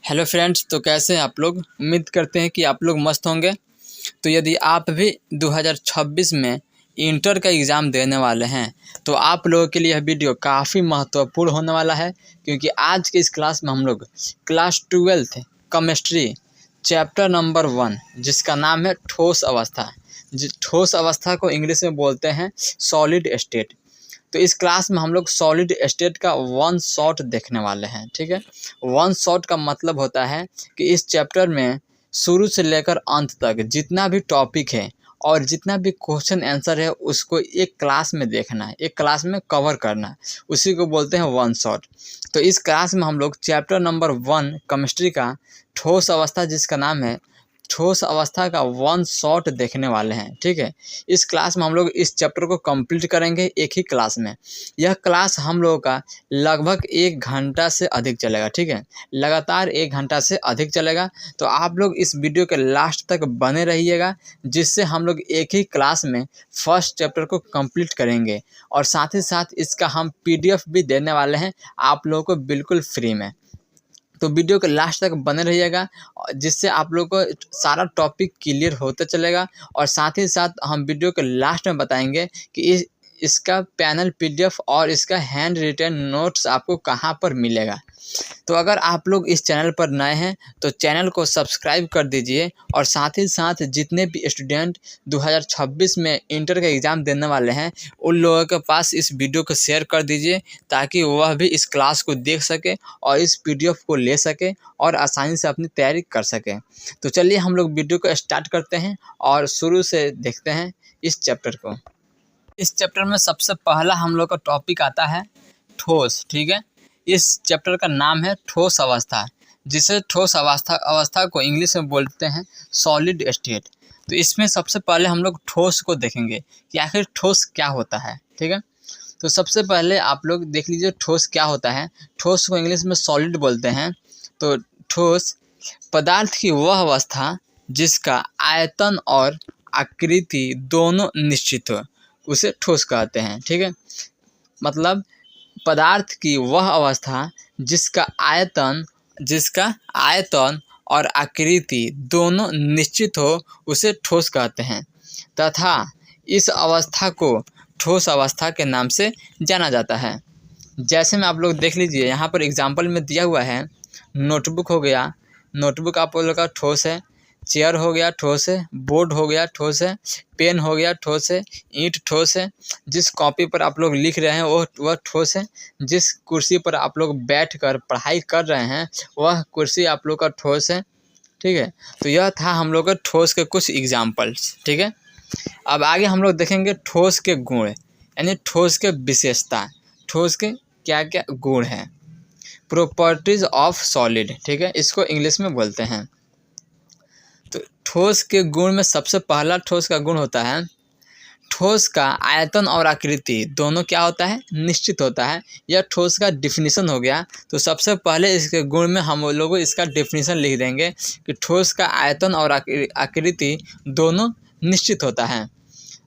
Hello friends, तो कैसे हैं आप लोग। उम्मीद करते हैं कि आप लोग मस्त होंगे। तो यदि आप भी 2026 में इंटर का एग्ज़ाम देने वाले हैं तो आप लोगों के लिए यह वीडियो काफ़ी महत्वपूर्ण होने वाला है, क्योंकि आज के इस क्लास में हम लोग class 12th chemistry chapter number 1 जिसका नाम है ठोस अवस्था। ठोस अवस्था को इंग्लिश में बोलते हैं सॉलिड स्टेट। तो इस क्लास में हम लोग सॉलिड स्टेट का वन शॉट देखने वाले हैं। ठीक है, वन शॉट का मतलब होता है कि इस चैप्टर में शुरू से लेकर अंत तक जितना भी टॉपिक है और जितना भी क्वेश्चन आंसर है उसको एक क्लास में देखना है, एक क्लास में कवर करना है, उसी को बोलते हैं वन शॉट। तो इस क्लास में हम लोग चैप्टर नंबर 1 केमिस्ट्री का ठोस अवस्था जिसका नाम है ठोस अवस्था का वन शॉट देखने वाले हैं। ठीक है, इस क्लास में हम लोग इस चैप्टर को कंप्लीट करेंगे एक ही क्लास में। यह क्लास हम लोगों का लगभग 1 घंटा से अधिक चलेगा। ठीक है, लगातार 1 घंटा से अधिक चलेगा। तो आप लोग इस वीडियो के लास्ट तक बने रहिएगा, जिससे हम लोग एक ही क्लास में फर्स्ट चैप्टर को कंप्लीट करेंगे और साथ ही साथ इसका हम PDF भी देने वाले हैं आप लोगों को बिल्कुल फ्री में। तो वीडियो के लास्ट तक बने रहिएगा, जिससे आप लोगों को सारा टॉपिक क्लियर होता चलेगा। और साथ ही साथ हम वीडियो के लास्ट में बताएंगे कि इसका पैनल PDF और इसका हैंड रिटन नोट्स आपको कहाँ पर मिलेगा। तो अगर आप लोग इस चैनल पर नए हैं तो चैनल को सब्सक्राइब कर दीजिए, और साथ ही साथ जितने भी स्टूडेंट 2026 में इंटर का एग्ज़ाम देने वाले हैं उन लोगों के पास इस वीडियो को शेयर कर दीजिए, ताकि वह भी इस क्लास को देख सके और इस PDF को ले सके और आसानी से अपनी तैयारी कर सके। तो चलिए हम लोग वीडियो को स्टार्ट करते हैं और शुरू से देखते हैं इस चैप्टर को। इस चैप्टर में सबसे पहला हम लोग का टॉपिक आता है ठोस। ठीक है, इस चैप्टर का नाम है ठोस अवस्था, जिसे ठोस अवस्था को इंग्लिश में बोलते हैं सॉलिड स्टेट। तो इसमें सबसे पहले हम लोग ठोस को देखेंगे कि आखिर ठोस क्या होता है। ठीक है, तो सबसे पहले आप लोग देख लीजिए ठोस क्या होता है। ठोस को इंग्लिश में सॉलिड बोलते हैं। तो ठोस पदार्थ की वह अवस्था जिसका आयतन और आकृति दोनों निश्चित हो, उसे ठोस कहते हैं। ठीक है, मतलब पदार्थ की वह अवस्था जिसका आयतन और आकृति दोनों निश्चित हो, उसे ठोस कहते हैं, तथा इस अवस्था को ठोस अवस्था के नाम से जाना जाता है। जैसे में आप लोग देख लीजिए, यहाँ पर एग्जाम्पल में दिया हुआ है, नोटबुक हो गया, नोटबुक आप लोगों का ठोस है। चेयर हो गया ठोस है, बोर्ड हो गया ठोस है, पेन हो गया ठोस है, ईंट ठोस है, जिस कॉपी पर आप लोग लिख रहे हैं वह ठोस है, जिस कुर्सी पर आप लोग बैठकर पढ़ाई कर रहे हैं वह कुर्सी आप लोग का ठोस है। ठीक है, तो यह था हम लोग का ठोस के कुछ एग्जाम्पल्स। ठीक है, अब आगे हम लोग देखेंगे ठोस के गुण, यानी ठोस के विशेषता, ठोस के क्या क्या गुण हैं, प्रॉपर्टीज ऑफ सॉलिड। ठीक है, इसको इंग्लिश में बोलते हैं। तो ठोस के गुण में सबसे पहला ठोस का गुण होता है, ठोस का आयतन और आकृति दोनों क्या होता है, निश्चित होता है। यह ठोस का डिफिनीशन हो गया। तो सबसे पहले इसके गुण में हम लोग इसका डिफिनीशन लिख देंगे कि ठोस का आयतन और आकृति दोनों निश्चित होता है।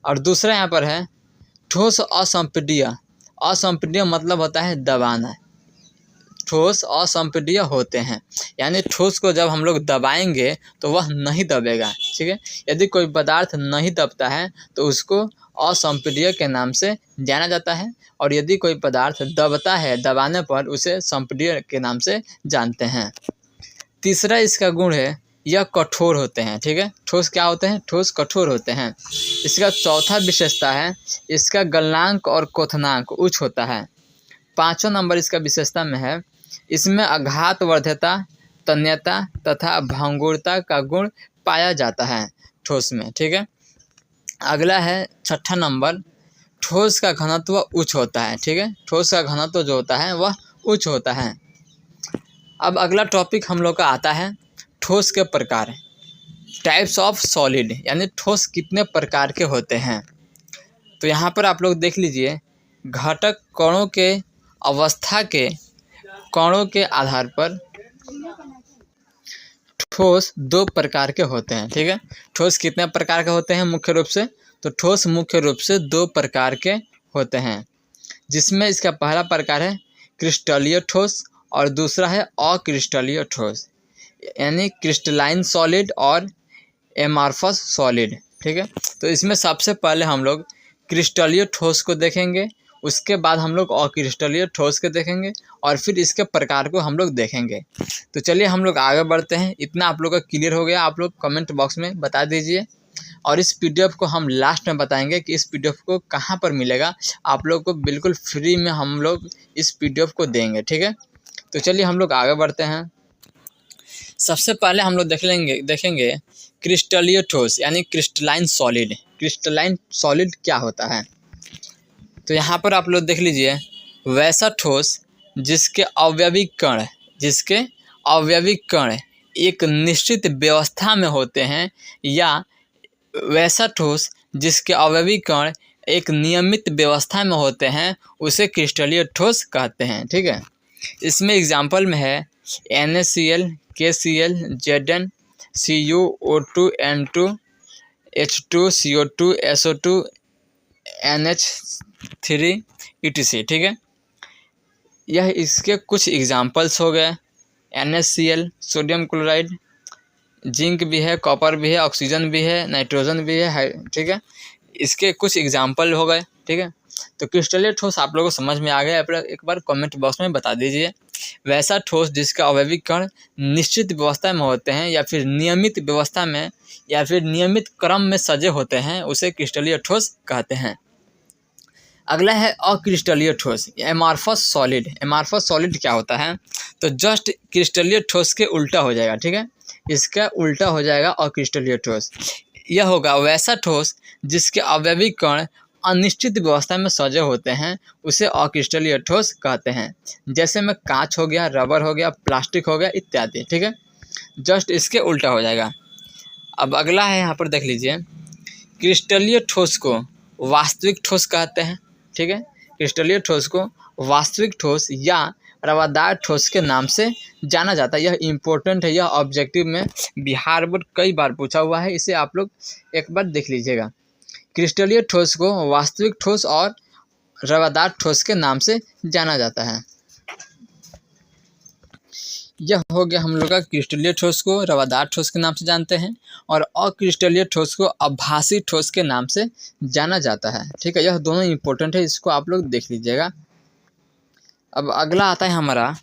और दूसरा यहाँ पर है ठोस असंपीड्य। असंपीड्य मतलब होता है दबाना। ठोस असंपीड्य होते हैं, यानी ठोस को जब हम लोग दबाएंगे तो वह नहीं दबेगा। ठीक है, यदि कोई पदार्थ नहीं दबता है तो उसको असंपीड्य के नाम से जाना जाता है, और यदि कोई पदार्थ दबता है दबाने पर उसे संपीड्य के नाम से जानते हैं। तीसरा इसका गुण है यह कठोर होते हैं। ठीक है, ठोस क्या होते हैं, ठोस कठोर होते हैं। इसका चौथा विशेषता है इसका गलनांक और क्वथनांक उच्च होता है। 5वां नंबर इसका विशेषता में है इसमें आघातवर्ध्यता, तन्यता तथा भंगुरता का गुण पाया जाता है ठोस में। ठीक है, अगला है 6ठा नंबर, ठोस का घनत्व उच्च होता है। ठीक है, ठोस का घनत्व जो होता है वह उच्च होता है। अब अगला टॉपिक हम लोग का आता है ठोस के प्रकार, टाइप्स ऑफ सॉलिड, यानी ठोस कितने प्रकार के होते हैं। तो यहाँ पर आप लोग देख लीजिए, घटक कणों के अवस्था के कणों के आधार पर ठोस 2 प्रकार के होते हैं। ठीक है, ठोस कितने प्रकार के होते हैं मुख्य रूप से, तो ठोस मुख्य रूप से 2 प्रकार के होते हैं, जिसमें इसका पहला प्रकार है क्रिस्टलीय ठोस और दूसरा है अक्रिस्टलीय ठोस। यानी क्रिस्टलाइन सॉलिड और एमार्फस सॉलिड। ठीक है, तो इसमें सबसे पहले हम लोग क्रिस्टलीय ठोस को देखेंगे, उसके बाद हम लोग अक्रिस्टलीय ठोस के देखेंगे और फिर इसके प्रकार को हम लोग देखेंगे। तो चलिए हम लोग आगे बढ़ते हैं। इतना आप लोग का क्लियर हो गया, आप लोग कमेंट बॉक्स में बता दीजिए। और इस पीडीएफ को हम लास्ट में बताएंगे कि इस पीडीएफ को कहाँ पर मिलेगा। आप लोग को बिल्कुल फ्री में हम लोग इस पीडीएफ को देंगे। ठीक है, तो चलिए हम लोग आगे बढ़ते हैं। सबसे पहले हम लोग देखेंगे क्रिस्टलीय ठोस यानी क्रिस्टलाइन सॉलिड। क्रिस्टलाइन सॉलिड क्या होता है, तो यहाँ पर आप लोग देख लीजिए, वैसा ठोस जिसके अवयविक कण एक निश्चित व्यवस्था में होते हैं, या वैसा ठोस जिसके अवयविक कण एक नियमित व्यवस्था में होते हैं, उसे क्रिस्टलीय ठोस कहते हैं। ठीक है, इसमें एग्जाम्पल में है NaCl, KCl, Zn, Cu, O2, N2, H2, CO2, SO2, NH3 etc। ठीक है, यह इसके कुछ एग्जाम्पल्स हो गए। NaCl सोडियम क्लोराइड, जिंक भी है, कॉपर भी है, ऑक्सीजन भी है, नाइट्रोजन भी है। ठीक है, इसके कुछ एग्जाम्पल हो गए। ठीक है, तो क्रिस्टलीय ठोस आप लोगों को समझ में आ गया। आप लोग एक बार कमेंट बॉक्स में बता दीजिए। वैसा ठोस जिसका अवयविक कण निश्चित व्यवस्था में होते हैं या फिर नियमित व्यवस्था में या फिर नियमित क्रम में सजे होते हैं, उसे क्रिस्टलीय ठोस कहते हैं। अगला है अक्रिस्टलीय ठोस, एमार्फस सॉलिड। एमार्फस सॉलिड क्या होता है, तो जस्ट क्रिस्टलीय ठोस के उल्टा हो जाएगा। ठीक है, इसका उल्टा हो जाएगा अक्रिस्टलीय ठोस। यह होगा वैसा ठोस जिसके अवयविक कण अनिश्चित व्यवस्था में सजे होते हैं, उसे अक्रिस्टलीय ठोस कहते हैं। जैसे में कांच हो गया, रबर हो गया, प्लास्टिक हो गया इत्यादि। ठीक है, जस्ट इसके उल्टा हो जाएगा। अब अगला है, यहाँ पर देख लीजिए, क्रिस्टलीय ठोस को वास्तविक ठोस कहते हैं। ठीक है, क्रिस्टलीय ठोस को वास्तविक ठोस या रवादार ठोस के नाम से जाना जाता है। यह इम्पोर्टेंट है, यह ऑब्जेक्टिव में बिहार बोर्ड कई बार पूछा हुआ है, इसे आप लोग एक बार देख लीजिएगा। क्रिस्टलीय ठोस को वास्तविक ठोस और रवादार ठोस के नाम से जाना जाता है। यह हो गया हम लोग का क्रिस्टलीय ठोस को रवादार ठोस के नाम से जानते हैं, और अक्रिस्टलीय ठोस को आभासी ठोस के नाम से जाना जाता है। ठीक है, यह दोनों इंपॉर्टेंट है, इसको आप लोग देख लीजिएगा। अब अगला आता है हमारा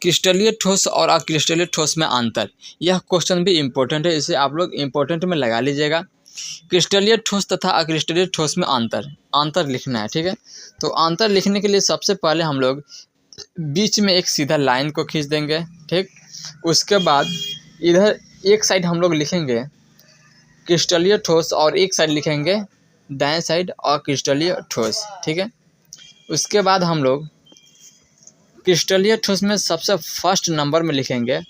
क्रिस्टलीय ठोस और अक्रिस्टलीय ठोस में अंतर। यह क्वेश्चन भी इम्पोर्टेंट है, इसे आप लोग इम्पोर्टेंट में लगा लीजिएगा। क्रिस्टलीय ठोस तथा अक्रिस्टलीय ठोस में अंतर लिखना है। ठीक है, तो अंतर लिखने के लिए सबसे पहले हम लोग बीच में एक सीधा लाइन को खींच देंगे। ठीक, उसके बाद इधर एक साइड हम लोग लिखेंगे क्रिस्टलीय ठोस और एक साइड लिखेंगे दाएं साइड अक्रिस्टलीय ठोस। ठीक है, उसके बाद हम लोग क्रिस्टलीय ठोस में सबसे फर्स्ट नंबर में लिखेंगे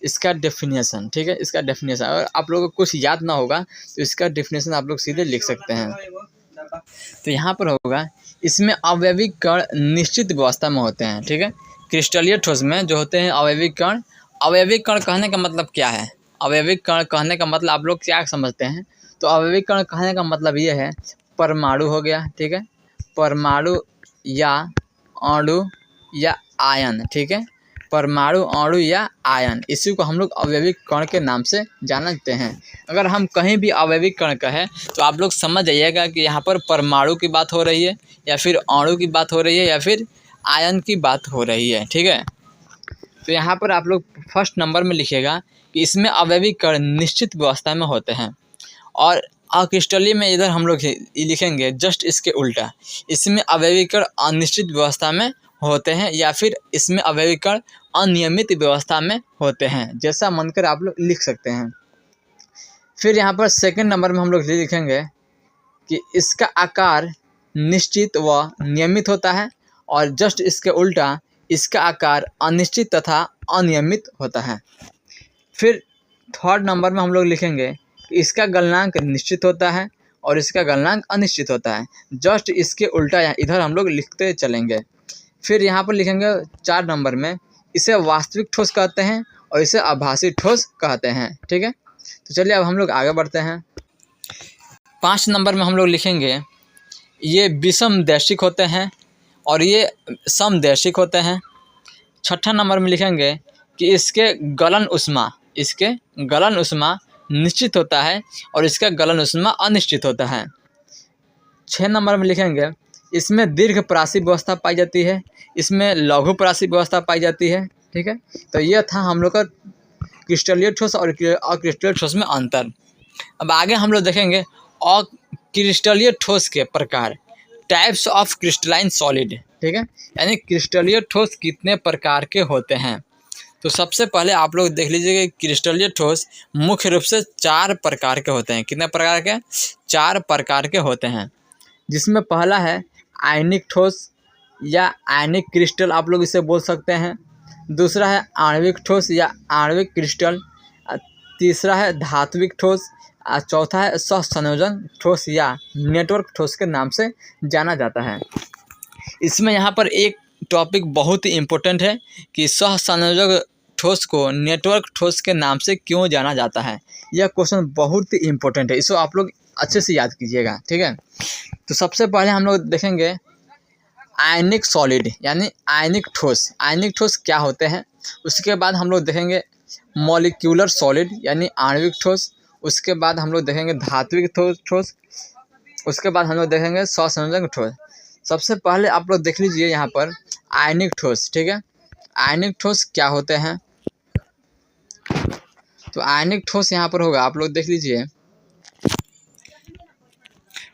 इसका डेफिनेशन। ठीक है, इसका डेफिनेशन अगर आप लोगों को कुछ याद ना होगा तो इसका डेफिनेशन आप लोग सीधे लिख सकते हैं। तो यहाँ पर होगा, इसमें अवयविक कण निश्चित व्यवस्था में होते हैं। ठीक है, क्रिस्टलीय ठोस में जो होते हैं अवयविक कण कहने का मतलब क्या है, अवयविक कण कहने का मतलब आप लोग क्या समझते हैं, तो अवयविक कण कहने का मतलब ये है परमाणु हो गया। ठीक है, परमाणु या अणु या आयन। ठीक है, परमाणु, अणु या आयन, इसी को हम लोग अवयविक कण के नाम से जानते हैं। अगर हम कहीं भी अवयविक कण कहें तो आप लोग समझ जाइएगा कि यहाँ पर परमाणु की बात हो रही है या फिर अणु की बात हो रही है या फिर आयन की बात हो रही है। ठीक है, तो यहाँ पर आप लोग फर्स्ट नंबर में लिखिएगा कि इसमें अवयविक कण निश्चित व्यवस्था में होते हैं, और अक्रिस्टलीय में इधर हम लोग लिखेंगे जस्ट इसके उल्टा, इसमें अवयविक कण अनिश्चित व्यवस्था में होते हैं या फिर इसमें अवयविक कण अनियमित व्यवस्था में होते हैं। जैसा मन कर आप लोग लिख सकते हैं। फिर यहाँ पर सेकंड नंबर में हम लोग लिखेंगे कि इसका आकार निश्चित व नियमित होता है, और जस्ट इसके उल्टा इसका आकार अनिश्चित तथा अनियमित होता है। फिर थर्ड नंबर में हम लोग लिखेंगे कि इसका गलनांक निश्चित होता है और इसका गलनांक अनिश्चित होता है। जस्ट इसके उल्टा इधर हम लोग लिखते चलेंगे। फिर यहाँ पर लिखेंगे 4 नंबर में, इसे वास्तविक ठोस कहते हैं और इसे आभासी ठोस कहते हैं। ठीक है, तो चलिए अब हम लोग आगे बढ़ते हैं। 5 नंबर में हम लोग लिखेंगे ये विषमदैशिक होते हैं और ये समदैशिक होते हैं। 6ठा नंबर में लिखेंगे कि इसके गलन उष्मा इसके गलन ऊष्मा निश्चित होता है और इसका गलन ऊष्मा अनिश्चित होता है। 6 नंबर में लिखेंगे, इसमें दीर्घ प्राशी व्यवस्था पाई जाती है, इसमें लघु प्राशी व्यवस्था पाई जाती है। ठीक है, तो यह था हम लोग का क्रिस्टलीय ठोस और अक्रिस्टलीय ठोस में अंतर। अब आगे हम लोग देखेंगे अक्रिस्टलीय ठोस के प्रकार, टाइप्स ऑफ क्रिस्टलाइन सॉलिड। ठीक है, यानी क्रिस्टलीय ठोस कितने प्रकार के होते हैं। तो सबसे पहले आप लोग देख लीजिए कि क्रिस्टलीय ठोस मुख्य रूप से 4 प्रकार के होते हैं। कितने प्रकार के? 4 प्रकार के होते हैं, जिसमें पहला है आयनिक ठोस या आयनिक क्रिस्टल, आप लोग इसे बोल सकते हैं। दूसरा है आणविक ठोस या आणविक क्रिस्टल। तीसरा है धात्विक ठोस। चौथा है सहसंयोजन ठोस या नेटवर्क ठोस के नाम से जाना जाता है। इसमें यहाँ पर एक टॉपिक बहुत ही इम्पोर्टेंट है कि सहसंयोजक ठोस को नेटवर्क ठोस के नाम से क्यों जाना जाता है। यह क्वेश्चन बहुत ही इम्पोर्टेंट है, इसको आप लोग अच्छे से याद कीजिएगा। ठीक है, तो सबसे पहले हम लोग देखेंगे आयनिक सॉलिड यानी आयनिक ठोस। आयनिक ठोस क्या होते हैं, उसके बाद हम लोग देखेंगे मॉलिक्यूलर सॉलिड यानी आणविक ठोस। उसके बाद हम लोग देखेंगे धात्विक ठोस। उसके बाद हम लोग देखेंगे सहसंयोजक ठोस। सबसे पहले आप लोग देख लीजिए यहाँ पर आयनिक ठोस। ठीक है, आयनिक ठोस क्या होते हैं। तो आयनिक ठोस यहाँ पर होगा, आप लोग देख लीजिए,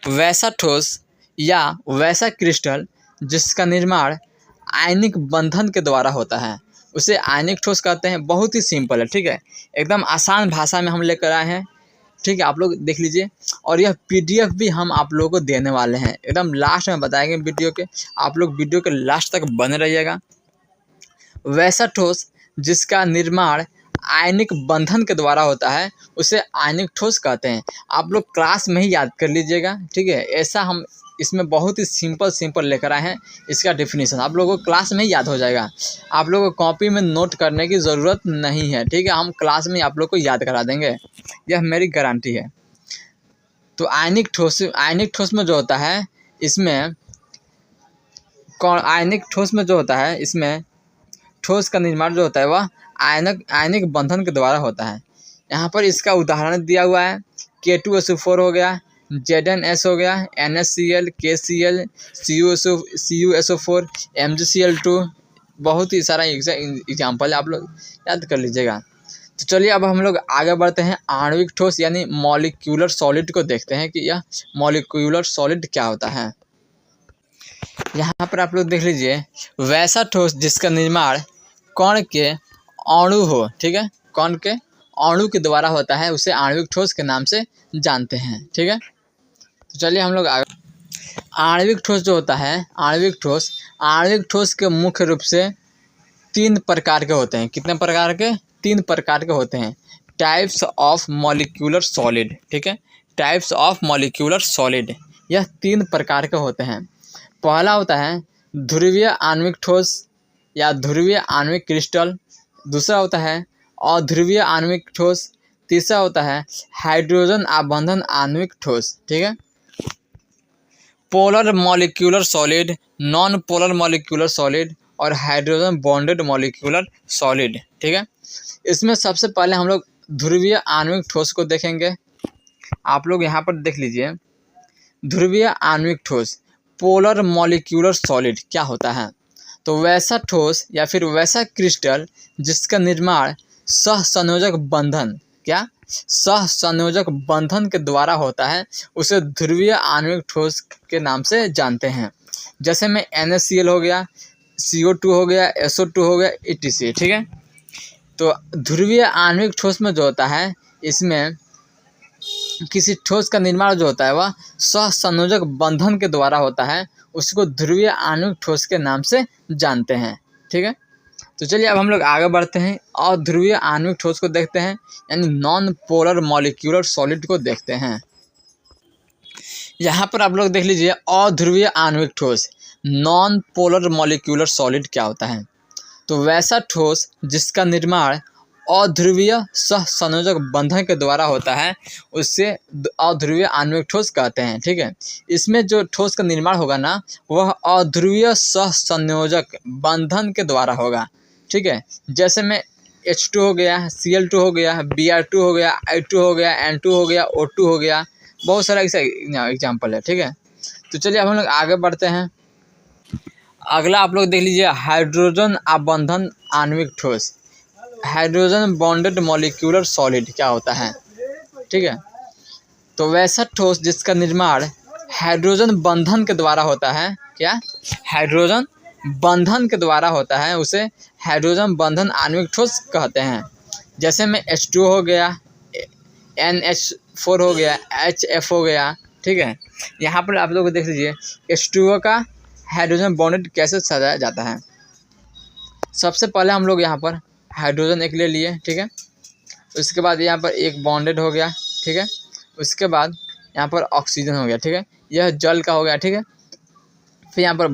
वैसा ठोस या वैसा क्रिस्टल जिसका निर्माण आयनिक बंधन के द्वारा होता है, उसे आयनिक ठोस कहते हैं। बहुत ही सिंपल है। ठीक है, एकदम आसान भाषा में हम लेकर आए हैं। ठीक है, आप लोग देख लीजिए, और यह PDF भी हम आप लोगों को देने वाले हैं, एकदम लास्ट में बताएंगे वीडियो के। आप लोग वीडियो के लास्ट तक बने रहिएगा। वैसा ठोस जिसका निर्माण आयनिक बंधन के द्वारा होता है, उसे आयनिक ठोस कहते हैं। आप लोग क्लास में ही याद कर लीजिएगा। ठीक है, ऐसा हम इसमें बहुत ही सिंपल लेकर आए हैं। इसका डेफिनेशन आप लोगों को क्लास में ही याद हो जाएगा, आप लोगों को कॉपी में नोट करने की ज़रूरत नहीं है। ठीक है, हम क्लास में आप लोग को याद करा देंगे, यह मेरी गारंटी है। तो आयनिक ठोस में जो होता है, इसमें इसमें ठोस का निर्माण जो होता है वह आयनिक बंधन के द्वारा होता है। यहाँ पर इसका उदाहरण दिया हुआ है, K2SO4 हो गया, ZnS हो गया, NaCl, KCl, CuSO4, MgCl2, बहुत ही सारा एग्जाम्पल आप लोग याद कर लीजिएगा। तो चलिए अब हम लोग आगे बढ़ते हैं, आणविक ठोस यानी मॉलिक्यूलर सॉलिड को देखते हैं कि यह मॉलिक्यूलर सॉलिड क्या होता है। यहाँ पर आप लोग देख लीजिए, वैसा ठोस जिसका निर्माण कण के अणु हो। ठीक है, कण के अणु के द्वारा होता है, उसे आणविक ठोस के नाम से जानते हैं। ठीक है, तो चलिए हम लोग आगे। आणविक ठोस जो होता है, आणविक ठोस के मुख्य रूप से 3 प्रकार के होते हैं। कितने प्रकार के? 3 प्रकार के होते हैं। Types of molecular solid. ठीक है, टाइप्स ऑफ मॉलिक्यूलर सॉलिड, यह 3 प्रकार के होते हैं। पहला होता है ध्रुवीय आणविक ठोस या ध्रुवीय आणविक क्रिस्टल। दूसरा होता है अध्रुवीय आणविक ठोस। तीसरा होता है हाइड्रोजन आबंधन आणविक ठोस। ठीक है, polar molecular solid, non polar molecular solid और हाइड्रोजन बॉन्डेड मॉलिक्यूलर सॉलिड। ठीक है, इसमें सबसे पहले हम लोग ध्रुवीय आणविक ठोस को देखेंगे। आप लोग यहाँ पर देख लीजिए, ध्रुवीय आणविक ठोस पोलर मॉलिक्यूलर सॉलिड क्या होता है। तो वैसा ठोस या फिर वैसा क्रिस्टल जिसका निर्माण सहसंयोजक बंधन के द्वारा होता है, उसे ध्रुवीय आणविक ठोस के नाम से जानते हैं। जैसे में NaCl हो गया, CO2 हो गया, SO2 हो गया, etc। ठीक है, तो ध्रुवीय आणविक ठोस में जो होता है, इसमें किसी ठोस का निर्माण जो होता है वह सहसंयोजक बंधन के द्वारा होता है, उसको ध्रुवीय आणविक ठोस के नाम से जानते हैं। ठीक है, तो चलिए अब हम लोग आगे बढ़ते हैं, अध्रुवीय आणविक ठोस को देखते हैं, यानी नॉन पोलर मॉलिक्यूलर सॉलिड को देखते हैं। यहाँ पर आप लोग देख लीजिए, अध्रुवीय आणविक ठोस नॉन पोलर मॉलिक्यूलर सॉलिड क्या होता है। तो वैसा ठोस जिसका निर्माण अध्रुवीय सहसंयोजक बंधन के द्वारा होता है, उससे अध्रुवीय आणविक ठोस कहते हैं। ठीक है, इसमें जो ठोस का निर्माण होगा ना, वह अध्रुवीय सहसंयोजक बंधन के द्वारा होगा। ठीक है, जैसे में H2 हो गया, Cl2 हो गया, Br2 हो गया, I2 हो गया, N2 हो गया, O2 हो गया, बहुत सारा ऐसा एग्जाम्पल है। ठीक है, तो चलिए अब हम लोग आगे बढ़ते हैं। अगला आप लोग देख लीजिए, हाइड्रोजन आबंधन आणविक ठोस। हाइड्रोजन बॉन्डेड मॉलिक्यूलर सॉलिड क्या होता है? ठीक है, तो वैसा ठोस जिसका निर्माण हाइड्रोजन बंधन के द्वारा होता है। क्या? हाइड्रोजन बंधन के द्वारा होता है, उसे हाइड्रोजन बंधन आणविक ठोस कहते हैं। जैसे में H2 हो गया, NH4 हो गया, HF हो गया। ठीक है, यहाँ पर आप लोग देख लीजिए H2O का हाइड्रोजन बॉन्डेड कैसे सजाया जाता है। सबसे पहले हम लोग यहाँ पर हाइड्रोजन एक ले लिए। ठीक है, उसके बाद यहाँ पर एक बॉन्डेड हो गया। ठीक है, उसके बाद यहाँ पर ऑक्सीजन हो गया। ठीक है, यह जल का हो गया। ठीक है, फिर यहाँ पर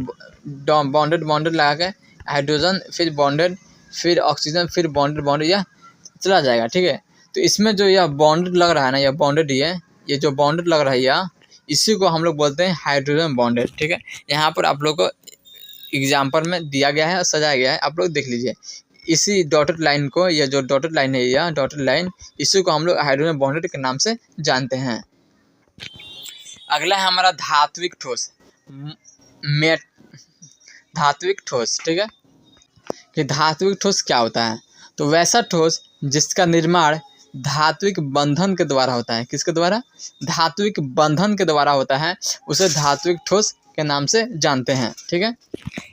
बॉन्डेड लगा के हाइड्रोजन, फिर बॉन्डेड, फिर ऑक्सीजन, फिर बॉन्डेड यह चला जाएगा। ठीक है, तो इसमें जो यह बॉन्डेड लग रहा है ना, यह बॉन्डेड ही है। ये जो बॉन्डेड लग रहा है यह, इसी को हम लोग बोलते हैं हाइड्रोजन बॉन्डेड। ठीक है, यहाँ पर आप लोग को एग्जाम्पल में दिया गया है और सजाया गया है, आप लोग देख लीजिए। इसी डॉटेड लाइन को, यह जो डॉटेड लाइन है, यह डॉटेड लाइन, इसी को हम लोग हाइड्रोजन बॉन्डेड के नाम से जानते हैं। अगला है हमारा धात्विक ठोस, धात्विक ठोस। ठीक है, कि धात्विक ठोस क्या होता है? तो वैसा ठोस जिसका निर्माण धात्विक बंधन के द्वारा होता है। किसके द्वारा? धात्विक बंधन के द्वारा होता है, उसे धात्विक ठोस के नाम से जानते हैं। ठीक है,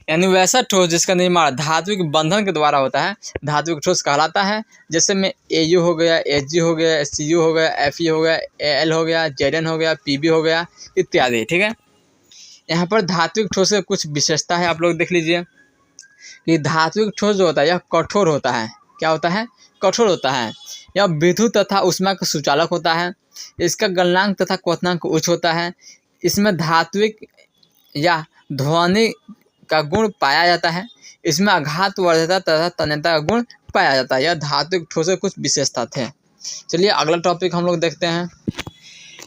यानी वैसा ठोस जिसका निर्माण धात्विक बंधन के द्वारा होता है, धात्विक ठोस कहलाता है। जैसे में Au हो गया, Hg हो गया, Cu हो गया, Fe हो गया, Al हो गया, Zn हो गया, Pb हो गया इत्यादि। ठीक है, यहाँ पर धात्विक ठोस की कुछ विशेषता है, आप लोग देख लीजिए कि धात्विक ठोस जो होता है यह कठोर होता है। क्या होता है? कठोर होता है। यह विद्युत तथा ऊष्मा का सुचालक होता है। इसका गलनांक तथा क्वथनांक उच्च होता है। इसमें धात्विक या ध्वनि का गुण पाया जाता है। इसमें आघात वर्धता तथा तन्यता का गुण पाया जाता है। यह धात्विक ठोस के कुछ विशेषता थे। चलिए अगला टॉपिक हम लोग देखते हैं।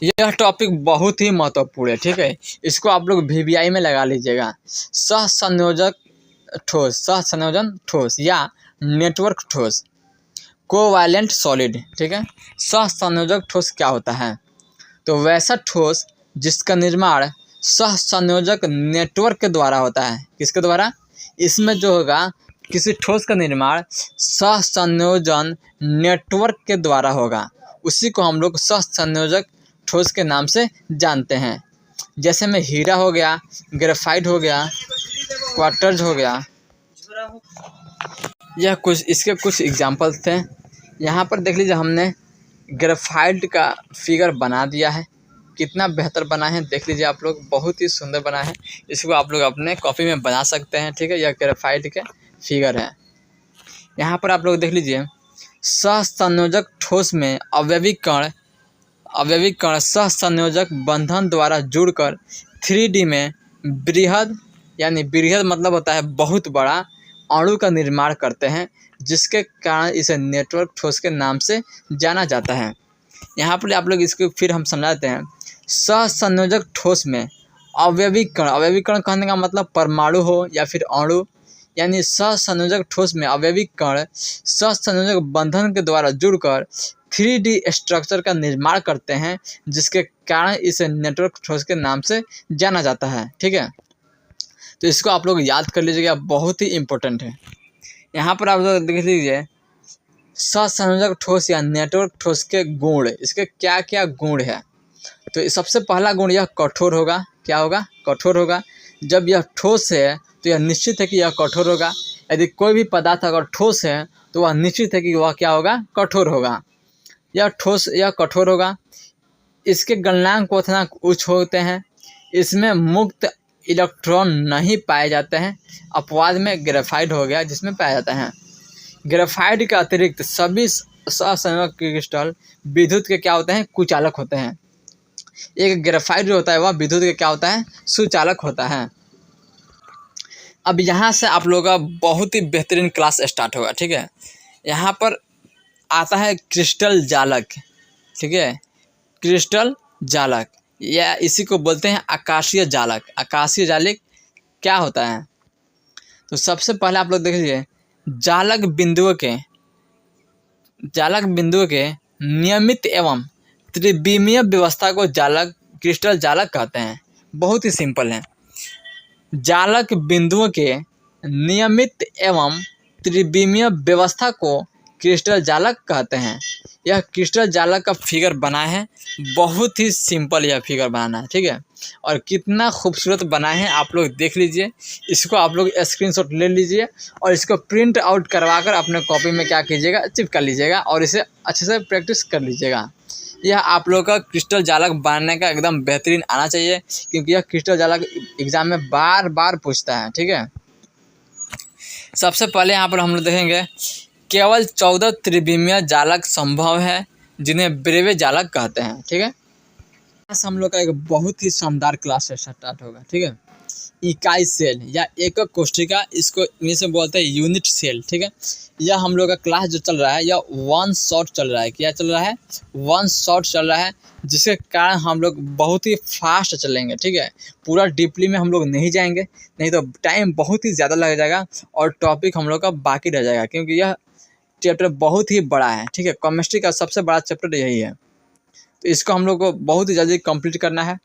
यह टॉपिक बहुत ही महत्वपूर्ण है। ठीक है, इसको आप लोग VBI में लगा लीजिएगा। सहसंयोजक ठोस, सहसंयोजन ठोस या नेटवर्क ठोस, कोवैलेंट सॉलिड। ठीक है, सहसंयोजक ठोस क्या होता है? तो वैसा ठोस जिसका निर्माण सहसंयोजक नेटवर्क के द्वारा होता है। किसके द्वारा? इसमें जो होगा, किसी ठोस का निर्माण सहसंयोजन नेटवर्क के द्वारा होगा, उसी को हम लोग सहसंयोजक ठोस के नाम से जानते हैं। जैसे में हीरा हो गया, ग्रेफाइट हो गया, क्वार्ट्ज हो गया। यह कुछ इसके कुछ एग्जाम्पल थे। यहाँ पर देख लीजिए, हमने ग्रेफाइट का फिगर बना दिया है। कितना बेहतर बना है देख लीजिए आप लोग, बहुत ही सुंदर बना है। इसको आप लोग अपने कॉपी में बना सकते हैं। ठीक है, यह ग्रेफाइट के फिगर है। यहाँ पर आप लोग देख लीजिए, सहसंयोजक ठोस में अवयवी कण सहसंयोजक बंधन द्वारा जुड़कर 3D में बृहद, यानी बृहद मतलब होता है बहुत बड़ा, अणु का निर्माण करते हैं, जिसके कारण इसे नेटवर्क ठोस के नाम से जाना जाता है। यहाँ पर आप लोग इसको फिर हम समझाते हैं। सहसंयोजक ठोस में अवयवी कण कहने का मतलब परमाणु हो या फिर अणु, यानी सहसंयोजक ठोस में अवयवी कण सहसंयोजक बंधन के द्वारा जुड़कर 3D स्ट्रक्चर का निर्माण करते हैं, जिसके कारण इसे नेटवर्क ठोस के नाम से जाना जाता है। ठीक है, तो इसको आप लोग याद कर लीजिएगा, बहुत ही इम्पोर्टेंट है। यहाँ पर आप लोग देख लीजिए, सहसंयोजक ठोस या नेटवर्क ठोस के गुण, इसके क्या क्या गुण है। तो सबसे पहला गुण यह कठोर होगा। क्या होगा? कठोर होगा। जब यह ठोस है तो यह निश्चित है कि यह कठोर होगा। यदि कोई भी पदार्थ अगर ठोस है तो वह निश्चित है कि वह क्या होगा? कठोर होगा। यह ठोस, यह कठोर होगा। इसके गलनांक क्वथनांक उच्च होते हैं। इसमें मुक्त इलेक्ट्रॉन नहीं पाए जाते हैं। अपवाद में ग्रेफाइट हो गया, जिसमें पाया जाता है। ग्रेफाइट के अतिरिक्त सभी सहसंयोजक क्रिस्टल विद्युत के क्या होते हैं? कुचालक होते हैं। एक ग्रेफाइट जो होता है वह विद्युत के क्या होता है? सुचालक होता है। अब यहाँ से आप लोगों का बहुत ही बेहतरीन क्लास स्टार्ट होगा। ठीक है, यहाँ पर आता है क्रिस्टल जालक। ठीक है, क्रिस्टल जालक या इसी को बोलते हैं आकाशीय जालक। आकाशीय जालक क्या होता है? तो सबसे पहले आप लोग देख लीजिए, जालक बिंदुओं के जालक बिंदुओं के नियमित एवं त्रिविमीय व्यवस्था को जालक क्रिस्टल जालक कहते हैं। बहुत ही सिंपल है। जालक बिंदुओं के नियमित एवं त्रिविमीय व्यवस्था को क्रिस्टल जालक कहते हैं। यह क्रिस्टल जालक का फिगर बना है, बहुत ही सिंपल यह फिगर बनाना है, ठीक है। और कितना खूबसूरत बनाए हैं आप लोग देख लीजिए। इसको आप लोग स्क्रीनशॉट ले लीजिए और इसको प्रिंट आउट करवा कर अपने कॉपी में क्या कीजिएगा, चिपका लीजिएगा और इसे अच्छे से प्रैक्टिस कर लीजिएगा। यह आप लोग का क्रिस्टल जालक बनाने का एकदम बेहतरीन आना चाहिए, क्योंकि यह क्रिस्टल जालक एग्जाम में बार बार पूछता है, ठीक है। सबसे पहले यहाँ पर हम लोग देखेंगे केवल 14 त्रिविमीय जालक संभव है, जिन्हें ब्रेवे जालक कहते हैं, ठीक है। हम लोग का एक बहुत ही शानदार क्लास से स्टार्ट होगा, ठीक है। इकाई सेल या एकक कोशिका, इसको इंग्लिश में बोलते हैं यूनिट सेल, ठीक है। यह हम लोग का क्लास जो चल रहा है यह वन शॉट चल रहा है। क्या चल रहा है? वन शॉट चल रहा है, जिसके कारण हम लोग बहुत ही फास्ट चलेंगे, ठीक है। पूरा डीपली में हम लोग नहीं जाएंगे, नहीं तो टाइम बहुत ही ज़्यादा लग जाएगा और टॉपिक हम लोग का बाकी रह जाएगा, क्योंकि यह चैप्टर बहुत ही बड़ा है, ठीक है। केमिस्ट्री का सबसे बड़ा चैप्टर यही है, तो इसको हम लोग को बहुत ही जल्दी कंप्लीट करना है।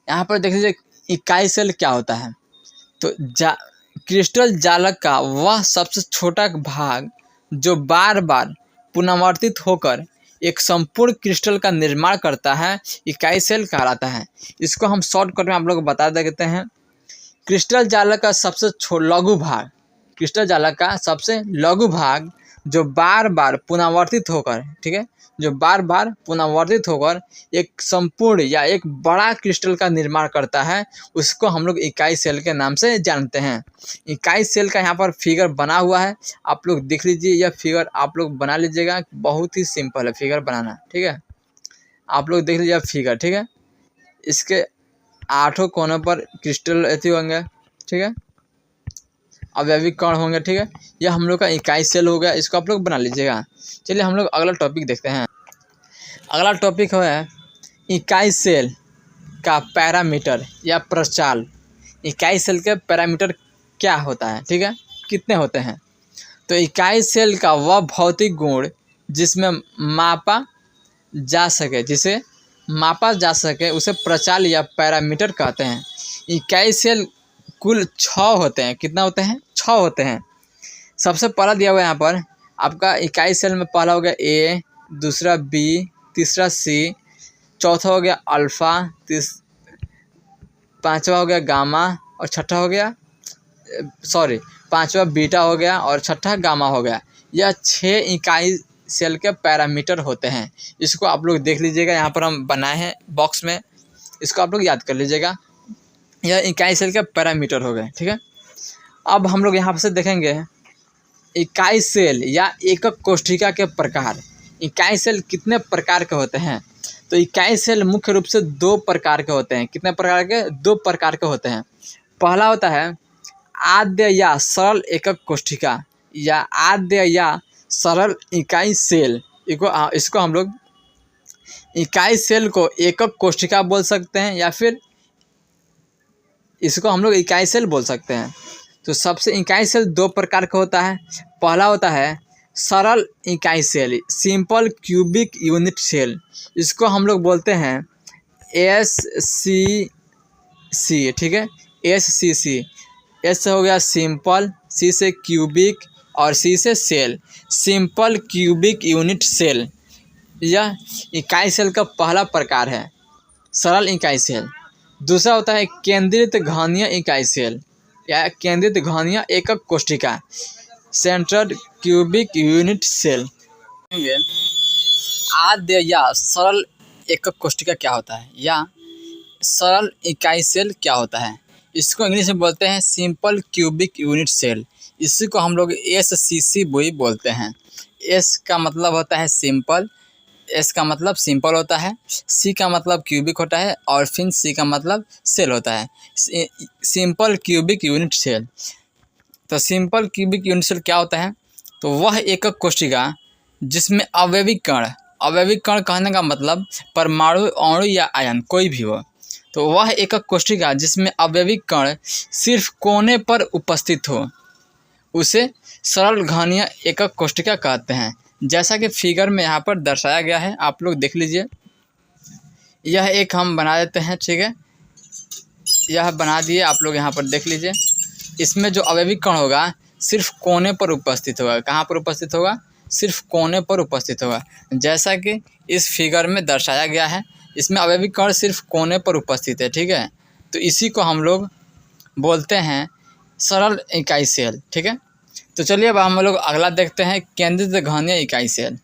यहाँ पर देख लीजिए इकाई सेल क्या होता है। तो क्रिस्टल जालक का वह सबसे छोटा भाग जो बार बार पुनरावर्तित होकर एक संपूर्ण क्रिस्टल का निर्माण करता है, इकाई सेल कहलाता है। इसको हम शॉर्टकट में आप लोग को बता देते हैं। क्रिस्टल जालक का सबसे लघु भाग, क्रिस्टल जालक का सबसे लघु भाग जो बार बार पुनरावर्तित होकर, ठीक है, जो बार बार पुनरावर्तित होकर एक संपूर्ण या एक बड़ा क्रिस्टल का निर्माण करता है, उसको हम लोग इकाई सेल के नाम से जानते हैं। इकाई सेल का यहाँ पर फिगर बना हुआ है, आप लोग देख लीजिए। यह फिगर आप लोग बना लीजिएगा, बहुत ही सिंपल है फिगर बनाना, ठीक है। आप लोग देख लीजिए फिगर, ठीक है। इसके 8 कोनों पर क्रिस्टल ऐसे होंगे, ठीक है, अवयवी कण होंगे, ठीक है। यह हम लोग का इकाई सेल हो गया, इसको आप लोग बना लीजिएगा। चलिए हम लोग अगला टॉपिक देखते हैं। अगला टॉपिक है इकाई सेल का पैरामीटर या प्रचाल। इकाई सेल के पैरामीटर क्या होता है, ठीक है, कितने होते हैं। तो इकाई सेल का वह भौतिक गुण जिसमें मापा जा सके, जिसे मापा जा सके, उसे प्रचाल या पैरामीटर कहते हैं। इकाई सेल कुल 6 होते हैं। कितना होते हैं? 6 होते हैं। सबसे पहला दिया हुआ है यहाँ पर आपका इकाई सेल में पहला हो गया ए, दूसरा बी, तीसरा सी, चौथा हो गया अल्फ़ा, पांचवा हो गया गामा और छठा हो गया पांचवा बीटा हो गया और छठा गामा हो गया। यह 6 इकाई सेल के पैरामीटर होते हैं। इसको आप लोग देख लीजिएगा, यहाँ पर हम बनाए हैं बॉक्स में, इसको आप लोग याद कर लीजिएगा। यह इकाई सेल के पैरामीटर हो गए, ठीक है। अब हम लोग यहाँ से देखेंगे इकाई सेल या एकक कोशिका के प्रकार। इकाई सेल कितने प्रकार के होते हैं? तो इकाई सेल मुख्य रूप से 2 प्रकार के होते हैं। कितने प्रकार के? 2 प्रकार के होते हैं। पहला होता है आद्य या सरल एकक कोशिका या आद्य या सरल इकाई सेल। इसको हम लोग इकाई सेल को एकक कोशिका बोल सकते हैं या फिर इसको हम लोग इकाई सेल बोल सकते हैं। तो सबसे इकाई सेल 2 प्रकार का होता है। पहला होता है सरल इकाई cell, simple cubic unit cell. इसको हम लोग बोलते हैं SCC, ठीक है, SCC। एस से हो गया सिंपल, सी से क्यूबिक और सी से cell, simple cubic unit cell. यह इकाई सेल का पहला प्रकार है, सरल इकाई सेल। दूसरा होता है केंद्रित घनीय इकाई सेल या केंद्रित घनीय एकक कोशिका, सेंट्रल क्यूबिक यूनिट सेल। आद्य या सरल एकक कोशिका क्या होता है या सरल इकाई सेल क्या होता है? इसको इंग्लिश में बोलते हैं सिंपल क्यूबिक यूनिट सेल। इसी को हम लोग SCC बोलते हैं। S का मतलब होता है सिंपल, S का मतलब सिंपल होता है, C का मतलब क्यूबिक होता है और फिर C का मतलब सेल होता है, सिंपल क्यूबिक यूनिट सेल। तो सिंपल क्यूबिक यूनिट सेल क्या होता है? तो वह एकक कोशिका जिसमें अवयवी कण कहने का मतलब परमाणु, अणु या आयन कोई भी हो। तो वह एकक कोशिका जिसमें अवयवी कण सिर्फ कोने पर उपस्थित हो, उसे सरल घनीय एकक कोशिका कहते हैं। जैसा कि फिगर में यहाँ पर दर्शाया गया है, आप लोग देख लीजिए। यह एक हम बना देते हैं, ठीक है, यह बना दिए, आप लोग यहाँ पर देख लीजिए। इसमें जो अवयवी कण होगा सिर्फ कोने पर उपस्थित होगा। कहाँ पर उपस्थित होगा? सिर्फ कोने पर उपस्थित होगा, जैसा कि इस फिगर में दर्शाया गया है। इसमें अवयवी कण सिर्फ कोने पर उपस्थित है, ठीक है। तो इसी को हम लोग बोलते हैं सरल इकाई सेल, ठीक है। तो चलिए अब हम लोग अगला देखते हैं, केंद्रित घनीय इकाई सेल।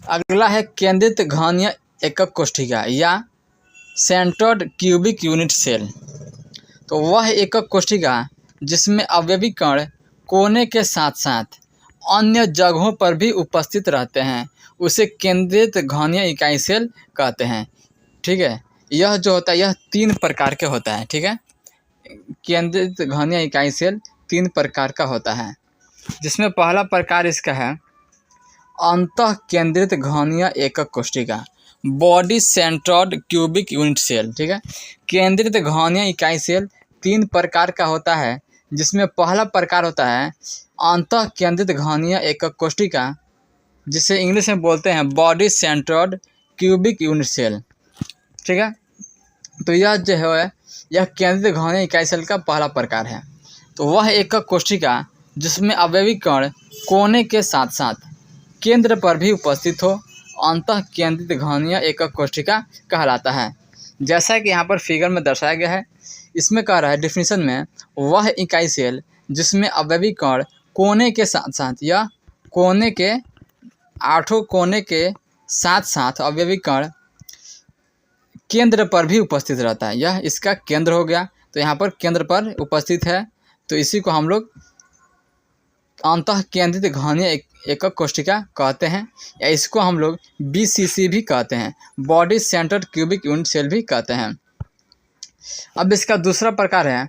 अगला है केंद्रित घनीय एकक कोशिका या सेंटर्ड क्यूबिक यूनिट सेल। तो वह एकक कोशिका जिसमें अवयवी कण कोने के साथ साथ अन्य जगहों पर भी उपस्थित रहते हैं, उसे केंद्रित घनीय इकाई सेल कहते हैं, ठीक है। यह जो होता है यह 3 प्रकार के होता है, ठीक है। केंद्रित घनीय इकाई सेल 3 प्रकार का होता है, जिसमें पहला प्रकार इसका है अंतः केंद्रित घनीय एकक कोशिका, body centred cubic unit cell, ठीक है। केंद्रित घनीय इकाई सेल 3 प्रकार का होता है, जिसमें पहला प्रकार होता है अंतः केंद्रित घनीय एकक कोशिका, जिसे इंग्लिश में बोलते हैं body centred cubic unit cell, ठीक है। तो यह जो है यह केंद्रित घनीय इकाई सेल का पहला प्रकार है। तो वह एकक कोशिका जिसमें अवयवी कण कोने के साथ साथ केंद्र पर भी उपस्थित हो, अंतः केंद्रित घनीय एकक कोशिका कहलाता है। जैसा कि यहाँ पर फिगर में दर्शाया गया है, इसमें कह रहा है डिफिनीशन में, वह इकाई सेल जिसमें अवयवी कण कोने के साथ साथ या कोने के 8 कोने के साथ साथ अवयवी कण केंद्र पर भी उपस्थित रहता है, यह इसका केंद्र हो गया। तो यहाँ पर केंद्र पर उपस्थित है, तो इसी को हम लोग अंतः केंद्रित घनीय एकक कोशिका कहते हैं, या इसको हम लोग BCC भी कहते हैं, body centred cubic unit cell भी कहते हैं। अब इसका दूसरा प्रकार है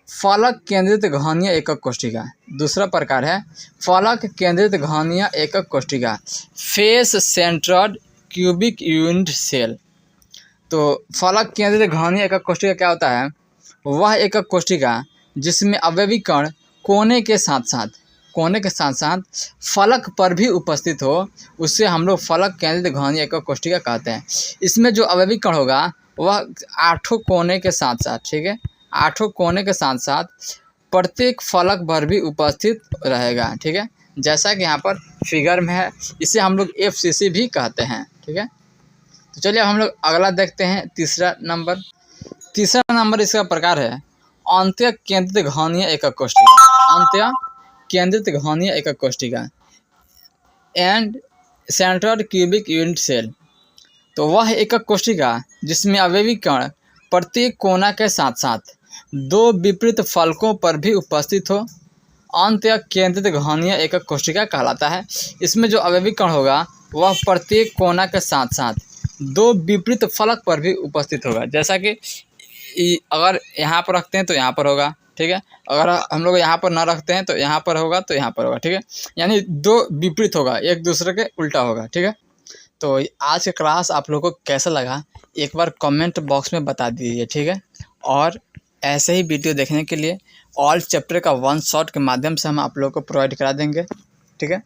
फलक केंद्रित घनीय एकक कोशिका। दूसरा प्रकार है फलक केंद्रित घनीय एकक कोशिका, face centred cubic unit cell. तो फलक केंद्रित घनीय एकक कोशिका क्या होता है? वह एकक कोशिका जिसमें अवयवी कण कोने के साथ साथ फलक पर भी उपस्थित हो, उससे हम लोग फलक केंद्रित घनीय एकक कोशिका कहते हैं। इसमें जो अवयवी कण होगा वह 8 कोने के साथ साथ, ठीक है, 8 कोने के साथ साथ प्रत्येक फलक पर भी उपस्थित रहेगा, ठीक है, जैसा कि यहाँ पर फिगर में है। इसे हम लोग FCC भी कहते हैं, ठीक है। तो चलिए अब हम लोग अगला देखते हैं, तीसरा नंबर इसका प्रकार है अंत्य केंद्रित घनीय एकक कोशिका। अंत्य केंद्रित घनीय एकक कोशिका end centred cubic unit cell. तो वह एकक कोशिका जिसमें अवयवी कण प्रत्येक कोना के साथ साथ 2 विपरीत फलकों पर भी उपस्थित हो, अंत्य केंद्रित घनीय एकक कोशिका कहलाता है। इसमें जो अवयवी कण होगा वह प्रत्येक कोना के साथ साथ 2 विपरीत फलक पर भी उपस्थित होगा, जैसा कि अगर यहाँ पर रखते हैं तो यहाँ पर होगा, ठीक है, अगर हम लोग यहाँ पर ना रखते हैं तो यहाँ पर होगा, तो यहाँ पर होगा, ठीक है, यानी 2 विपरीत होगा, एक दूसरे के उल्टा होगा, ठीक है। तो आज का क्लास आप लोगों को कैसा लगा एक बार कमेंट बॉक्स में बता दीजिए, ठीक है। और ऐसे ही वीडियो देखने के लिए ऑल चैप्टर का 1 शॉट के माध्यम से हम आप लोगों को प्रोवाइड करा देंगे, ठीक है।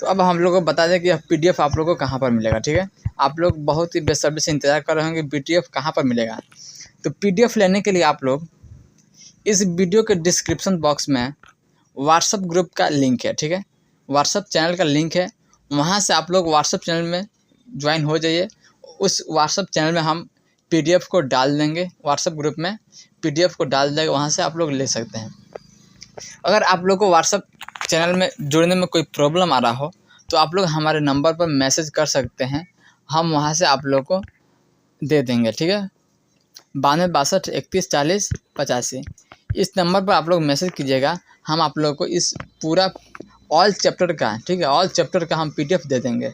तो अब हम लोग को बता दें कि यह PDF आप लोगों को कहाँ पर मिलेगा, ठीक है। आप लोग बहुत ही बेसब्री से इंतज़ार कर रहे होंगे PDF कहाँ पर मिलेगा। तो PDF लेने के लिए आप लोग इस वीडियो के डिस्क्रिप्शन बॉक्स में व्हाट्सअप ग्रुप का लिंक है, ठीक है, व्हाट्सअप चैनल का लिंक है, वहाँ से आप लोग व्हाट्सअप चैनल में ज्वाइन हो जाइए। उस व्हाट्सअप चैनल में हम PDF को डाल देंगे, व्हाट्सअप ग्रुप में PDF को डाल देंगे, वहाँ से आप लोग ले सकते हैं। अगर आप लोग को व्हाट्सअप चैनल में जुड़ने में कोई प्रॉब्लम आ रहा हो तो आप लोग हमारे नंबर पर मैसेज कर सकते हैं, हम वहाँ से आप लोग को दे देंगे, ठीक है। 92 62 31 40 85 इस नंबर पर आप लोग मैसेज कीजिएगा, हम आप लोग को इस पूरा ऑल चैप्टर का, ठीक है, ऑल चैप्टर का हम PDF दे देंगे,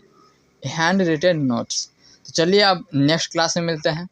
हैंड रिटेन नोट्स। तो चलिए अब नेक्स्ट क्लास में मिलते हैं।